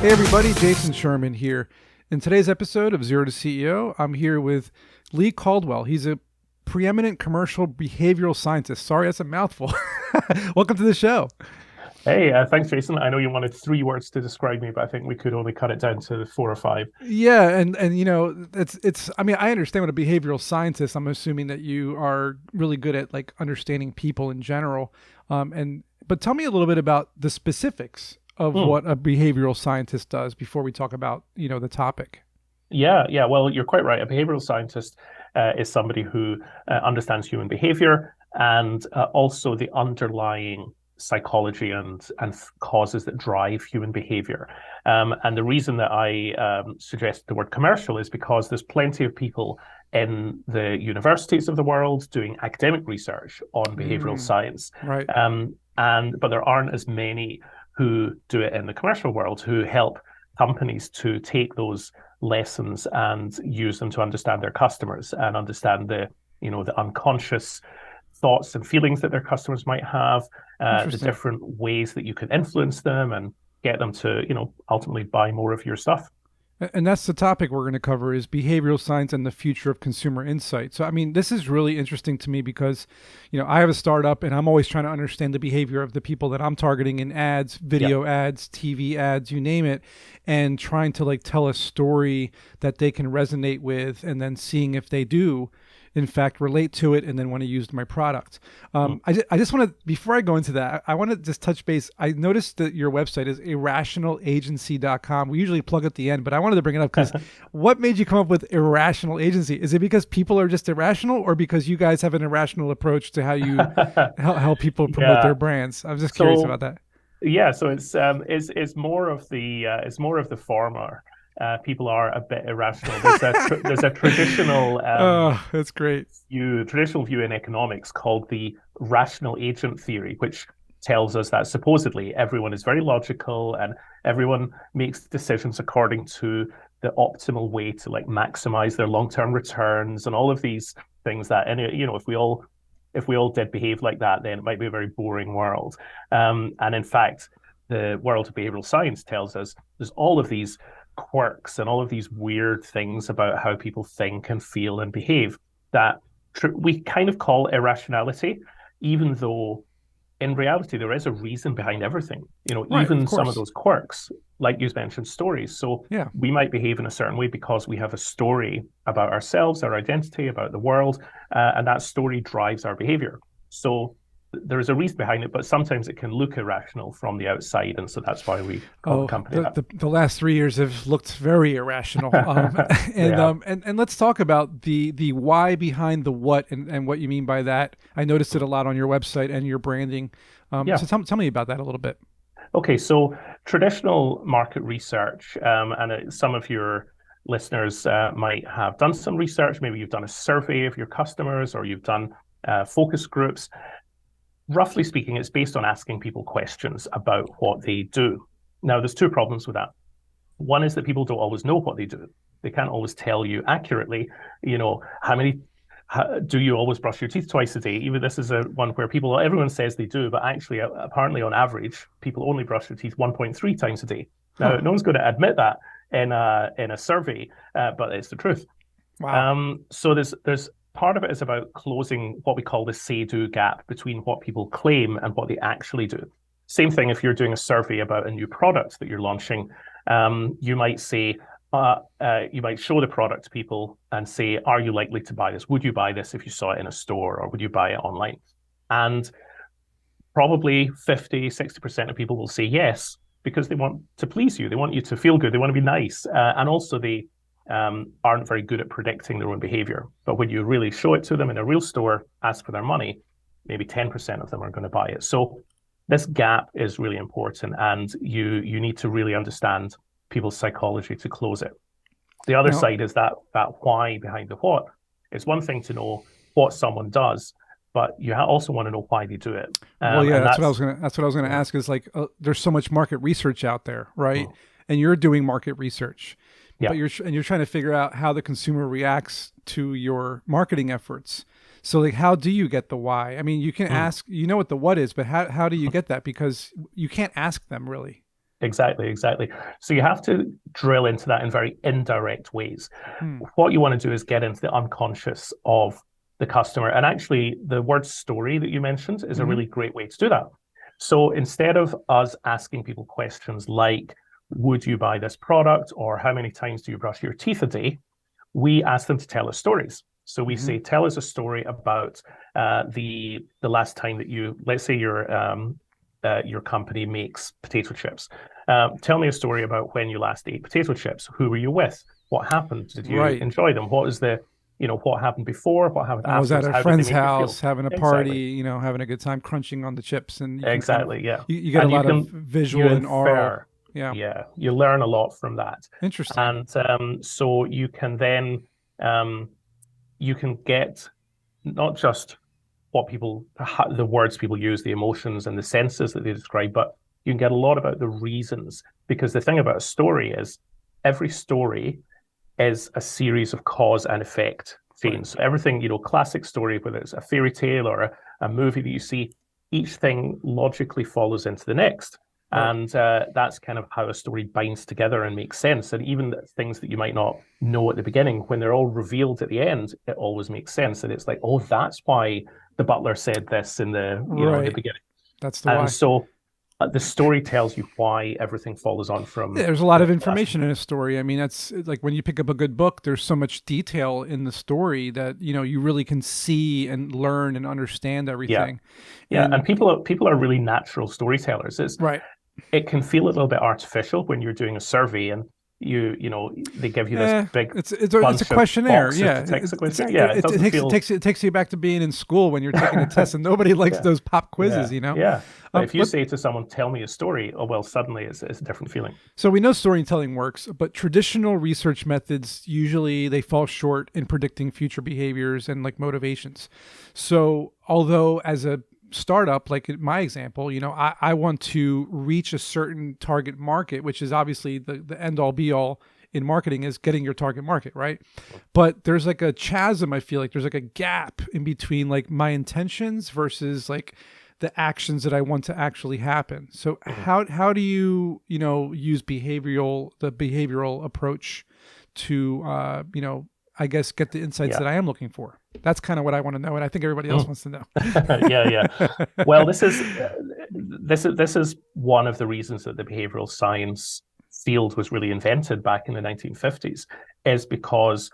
Hey everybody, Jason Sherman here. In today's episode of Zero to CEO, I'm here with Leigh Caldwell. He's a preeminent commercial behavioral scientist. Sorry, that's a mouthful. Welcome to the show. Hey, thanks, Jason. I know you wanted three words to describe me, but I think we could only cut it down to four or five. Yeah, and you know, it's I mean, I understand what a behavioral scientist, I'm assuming that you are really good at like understanding people in general. And but tell me a little bit about the specifics of Hmm. what a behavioral scientist does before we talk about, the topic. Yeah. Well, you're quite right. A behavioral scientist is somebody who understands human behavior and also the underlying psychology and causes that drive human behavior. And the reason that I suggest the word commercial is because there's plenty of people in the universities of the world doing academic research on behavioral Mm, science. right. But there aren't as many who do it in the commercial world who help companies to take those lessons and use them to understand their customers and understand the unconscious thoughts and feelings that their customers might have, the Interesting. different ways that you can influence them and get them to ultimately buy more of your stuff. And that's the topic we're going to cover is behavioral science and the future of consumer insight. So, I mean, this is really interesting to me because, I have a startup and I'm always trying to understand the behavior of the people that I'm targeting in ads, Yeah. video ads, TV ads, you name it, and trying to like tell a story that they can resonate with and then seeing if they do in fact relate to it and then want to use my product. Mm. I just want to, before I go into that, I want to just touch base. I noticed that your website is irrationalagency.com. We usually plug at the end, but I wanted to bring it up because what made you come up with irrational agency? Is it because people are just irrational or because you guys have an irrational approach to how you help people promote Yeah. their brands? I'm just curious So about that. Yeah, so it's more of the former. People are a bit irrational. There's a Oh, that's great. traditional view in economics called the rational agent theory, which tells us that supposedly everyone is very logical and everyone makes decisions according to the optimal way to like maximize their long-term returns and all of these things that, and if we all did behave like that, then it might be a very boring world. And in fact, the world of behavioral science tells us there's all of these quirks and all of these weird things about how people think and feel and behave that we kind of call irrationality, even though in reality there is a reason behind everything. Right, of Even some of course. those quirks, like you mentioned, stories. So Yeah. we might behave in a certain way because we have a story about ourselves, our identity, about the world, and that story drives our behavior. So there is a reason behind it, but sometimes it can look irrational from the outside, and so that's why we call the Oh, company the, that. the last 3 years have looked very irrational. They have. And let's talk about the why behind the what and what you mean by that. I noticed it a lot on your website and your branding. So Yeah. tell me about that a little bit. Okay, so traditional market research, and some of your listeners might have done some research. Maybe you've done a survey of your customers or you've done focus groups. Roughly speaking, it's based on asking people questions about what they do. Now, there's two problems with that. One is that people don't always know what they do. They can't always tell you accurately, do you always brush your teeth twice a day? Even this is a one where everyone says they do, but actually, apparently, on average, people only brush their teeth 1.3 times a day. Now, Huh. no one's going to admit that in a survey, but it's the truth. Wow. So there's part of it is about closing what we call the say-do gap between what people claim and what they actually do. Same thing if you're doing a survey about a new product that you're launching. You might say, you might show the product to people and say, are you likely to buy this? Would you buy this if you saw it in a store or would you buy it online? And probably 50, 60% of people will say yes because they want to please you. They want you to feel good. They want to be nice. And also they aren't very good at predicting their own behavior. But when you really show it to them in a real store, ask for their money, maybe 10% of them are going to buy it. So this gap is really important, and you need to really understand people's psychology to close it. The other Now, side is that why behind the what. It's one thing to know what someone does, but you also want to know why they do it. well, yeah, And that's that's what I was gonna yeah. ask. Is like, there's so much market research out there, right? Mm. And you're doing market research, Yeah. but you're trying to figure out how the consumer reacts to your marketing efforts. So like, how do you get the why? I mean, you can Mm. ask, what the what is, but how do you get that? Because you can't ask them really. Exactly. So you have to drill into that in very indirect ways. Hmm. What you want to do is get into the unconscious of the customer. And actually, the word story that you mentioned is a Mm-hmm. really great way to do that. So instead of us asking people questions like, would you buy this product? Or how many times do you brush your teeth a day? We ask them to tell us stories. So we Mm-hmm. say, tell us a story about the last time that let's say your company makes potato chips. Tell me a story about when you last ate potato chips. Who were you with? What happened? Did you Right. enjoy them? What is what happened before? What happened I was at afterwards? a How did they friend's make you house feel? having a party, Exactly. having a good time crunching on the chips, and you can kind of Exactly. Yeah. you get a And lot of you visual and oral. infer. Yeah. Yeah. You learn a lot from that. Interesting. And so you can then um, you can get not just the words people use, the emotions and the senses that they describe, but you can get a lot about the reasons. Because the thing about a story is every story is a series of cause and effect Right. chains. So everything, classic story, whether it's a fairy tale or a movie that you see, each thing logically follows into the next. Right. And that's kind of how a story binds together and makes sense. And even things that you might not know at the beginning, when they're all revealed at the end, it always makes sense. And it's like, oh, that's why the butler said this in the Right. beginning. That's the And why. so the story tells you why everything follows on from Yeah, there's a lot the of last. information in a story. I mean, that's like when you pick up a good book, there's so much detail in the story that, you really can see and learn and understand Yeah, everything. yeah. And And people are really natural storytellers. right. It can feel a little bit artificial when you're doing a survey and they give you this big It's a bunch of questionnaire. boxes Yeah, to tick the questionnaire. Yeah, it it doesn't feel. takes you back to being in school when you're taking a test, and nobody likes Yeah, those pop yeah, quizzes. yeah. But if you But say to someone, "Tell me a story," oh well, suddenly it's a different feeling. so we know storytelling works, but traditional research methods usually they fall short in predicting future behaviors and like motivations. So although as a startup, like in my example, I want to reach a certain target market, which is obviously the end all be all in marketing is getting your target market, right? But there's like a chasm, I feel like there's like a gap in between like my intentions versus like the actions that I want to actually happen. So Mhm. how do you use the behavioral approach to I guess get the insights Yeah. that I am looking for? That's kind of what I want to know, and I think everybody else Mm. wants to know. Yeah, yeah. Well, this is one of the reasons that the behavioral science field was really invented back in the 1950s, is because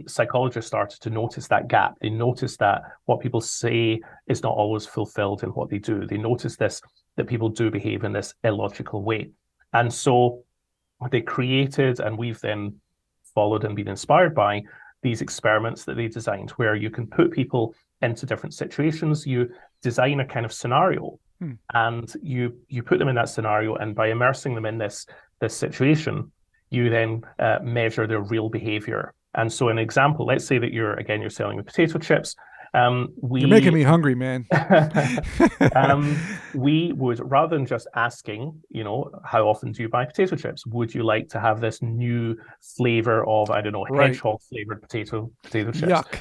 psychologists started to notice that gap. They noticed that what people say is not always fulfilled in what they do. They noticed that people do behave in this illogical way. And so they created, and we've then followed and been inspired by these experiments that they designed, where you can put people into different situations. You design a kind of scenario, Hmm. and you put them in that scenario, and by immersing them in this situation, you then measure their real behavior. And so, an example, let's say that you're selling the potato chips. You're making We me hungry, man. we would, rather than just asking, how often do you buy potato chips? Would you like to have this new flavor of, I don't know, Right. hedgehog flavored potato chips? Yuck.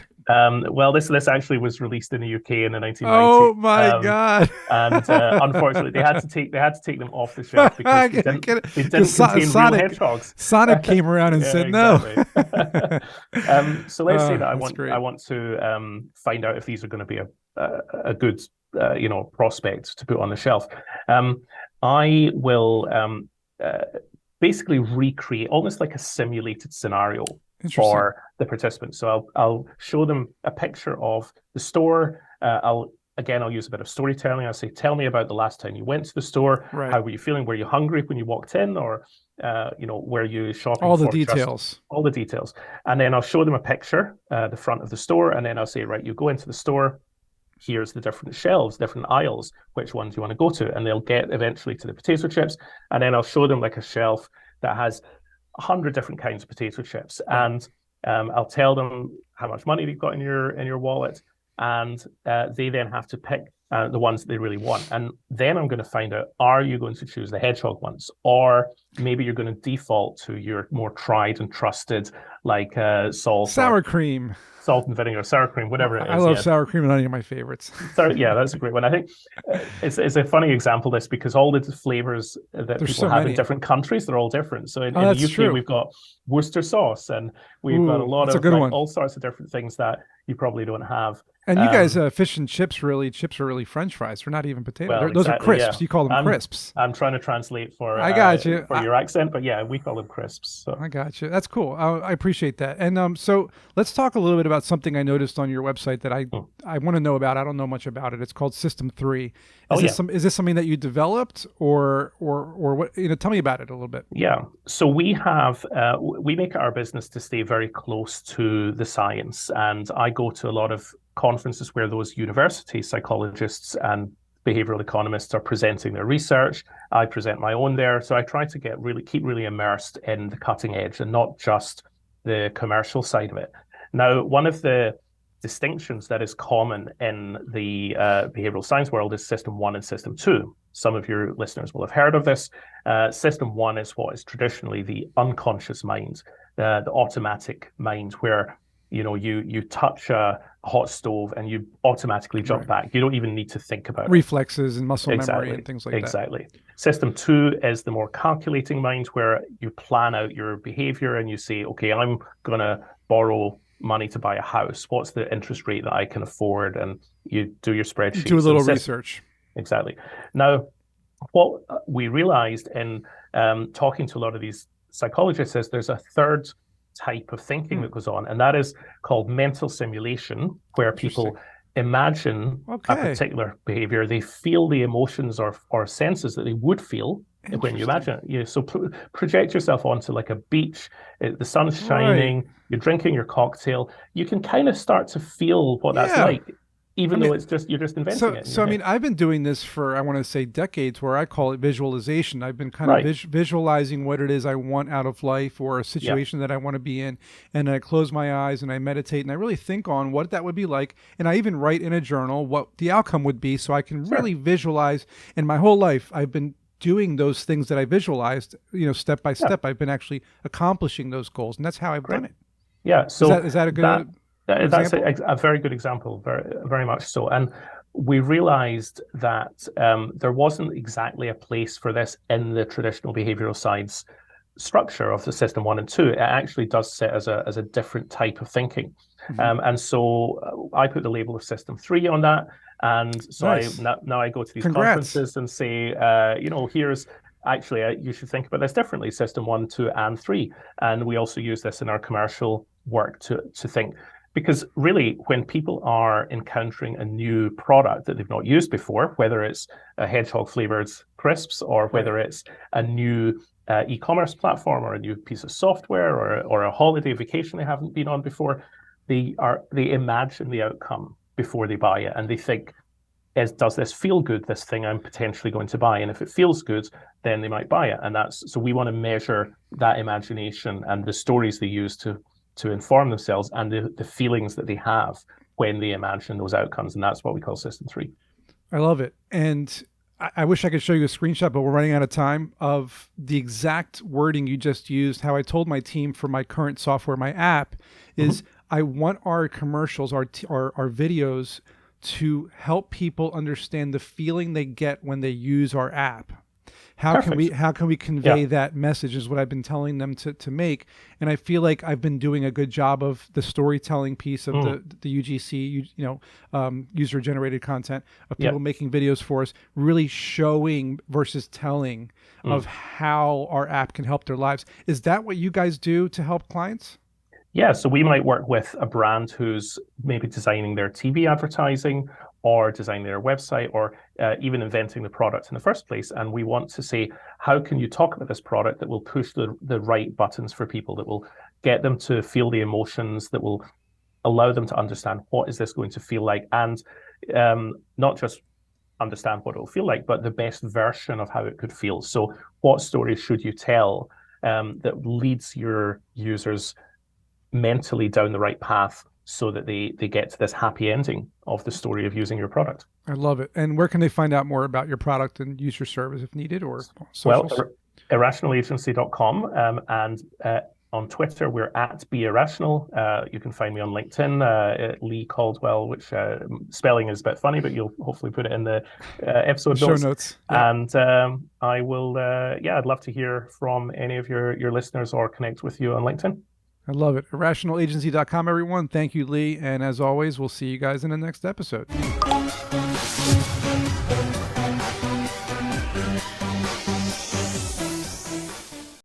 Well, this actually was released in the UK in the 1990s. Oh my god. And unfortunately, they had to take them off the shelf because they didn't Because contain real hedgehogs. Sonic came around and Yeah, said no. exactly. So let's say that I That's want great. I want to find out if these are going to be a good prospect to put on the shelf. I will basically recreate almost like a simulated scenario Interesting. for the participants. So I'll show them a picture of the store. I'll use a bit of storytelling. I'll say, tell me about the last time you went to the store. Right. How were you feeling? Were you hungry when you walked in, or were you shopping All the for just details. all the details? And then I'll show them a picture, the front of the store, and then I'll say, right, you go into the store. Here's the different shelves, different aisles. Which ones do you want to go to? And they'll get eventually to the potato chips, and then I'll show them like a shelf that has 100 different kinds of potato chips, Right. and I'll tell them how much money they've got in your wallet, and they then have to pick the ones that they really want. And then I'm going to find out, are you going to choose the hedgehog ones, or maybe you're going to default to your more tried and trusted like Sour cream. salt and vinegar, sour cream, whatever it I is. love Yeah. sour cream and onion, my favorites. So yeah, that's a great one. I think it's a funny example this because all the flavors that There's people so have in many. different countries, they're all different. So Oh, in the that's UK, true. we've got Worcester sauce, and we've got a Ooh, lot that's a of good like one. all sorts of different things that you probably don't have. And you guys, Um, fish and chips, really, chips are really French fries. They're not even potato. well, Those are exactly, yeah. crisps. You call them I'm crisps. I'm trying to translate I got you. for your accent, but yeah, we call them crisps. So I got you. That's cool. I appreciate that. And so let's talk a little bit about something I noticed on your website that mm. I want to know about. I don't know much about it. It's called System 3. Oh yeah. Is this something that you developed or what, tell me about it a little bit. Yeah. So we make it our business to stay very close to the science. And I go to a lot of conferences where those university psychologists and behavioral economists are presenting their research. I present my own there. So I try to keep really immersed in the cutting edge and not just the commercial side of it. Now, one of the distinctions that is common in the behavioral science world is System 1 and System 2. Some of your listeners will have heard of this. System 1 is what is traditionally the unconscious mind, the automatic mind, where you touch a hot stove and you automatically jump back. You don't even need to think about reflexes and muscle memory and things like that. Exactly. System 2 is the more calculating mind, where you plan out your behavior and you say, okay, I'm going to borrow money to buy a house. What's the interest rate that I can afford? And you do your spreadsheet. Do a little research. Exactly. Now, what we realized in talking to a lot of these psychologists is there's a third type of thinking that goes on, and that is called mental simulation, where people imagine a particular behavior. They feel the emotions or senses that they would feel when you imagine it. So project yourself onto like a beach, the sun's shining, you're drinking your cocktail. You can kind of start to feel what that's like, even though you're just inventing it. So I mean, I've been doing this for, I want to say, decades, where I call it visualization. I've been kind of visualizing what it is I want out of life or a situation that I want to be in. And I close my eyes and I meditate and I really think on what that would be like. And I even write in a journal what the outcome would be, so I can really visualize. And my whole life, I've been doing those things that I visualized, step by step. I've been actually accomplishing those goals. And that's how I've done it. Yeah. So is that a good that's a very good example, very, very much so. And we realized that there wasn't exactly a place for this in the traditional behavioral science structure of the System 1 and 2. It actually does sit as a different type of thinking. And so I put the label of System 3 on that. And so now I go to these conferences and say, here's actually, you should think about this differently, System 1, 2, and 3. And we also use this in our commercial work to think. Because really, when people are encountering a new product that they've not used before, whether it's a hedgehog flavored crisps or whether it's a new e-commerce platform or a new piece of software or a holiday vacation they haven't been on before, they imagine the outcome before they buy it, and they think, does this feel good, this thing I'm potentially going to buy? And if it feels good, then they might buy it. And so we want to measure that imagination and the stories they use to inform themselves and the feelings that they have when they imagine those outcomes. And that's what we call System 3. I love it. And I wish I could show you a screenshot, but we're running out of time, of the exact wording you just used. How I told my team for my current software, my app, is I want our commercials, our videos, to help people understand the feeling they get when they use our app. How can we convey that message, is what I've been telling them to make. And I feel like I've been doing a good job of the storytelling piece of the UGC, user generated content, of people making videos for us, really showing versus telling of how our app can help their lives. Is that what you guys do to help clients? Yeah, so we might work with a brand who's maybe designing their TV advertising or designing their website or even inventing the product in the first place. And we want to say, how can you talk about this product that will push the right buttons for people, that will get them to feel the emotions, that will allow them to understand what is this going to feel like, and not just understand what it will feel like, but the best version of how it could feel. So what story should you tell that leads your users mentally down the right path so that they get to this happy ending of the story of using your product. I love it. And where can they find out more about your product and use your service if needed, or socials? Well, irrationalagency.com and On Twitter, we're at Be Irrational. You can find me on LinkedIn, at Leigh Caldwell, which spelling is a bit funny, but you'll hopefully put it in the episode Show notes. Yeah. And I will, I'd love to hear from any of your listeners or connect with you on LinkedIn. I love it. Irrationalagency.com, everyone. Thank you, Leigh. And as always, we'll see you guys in the next episode.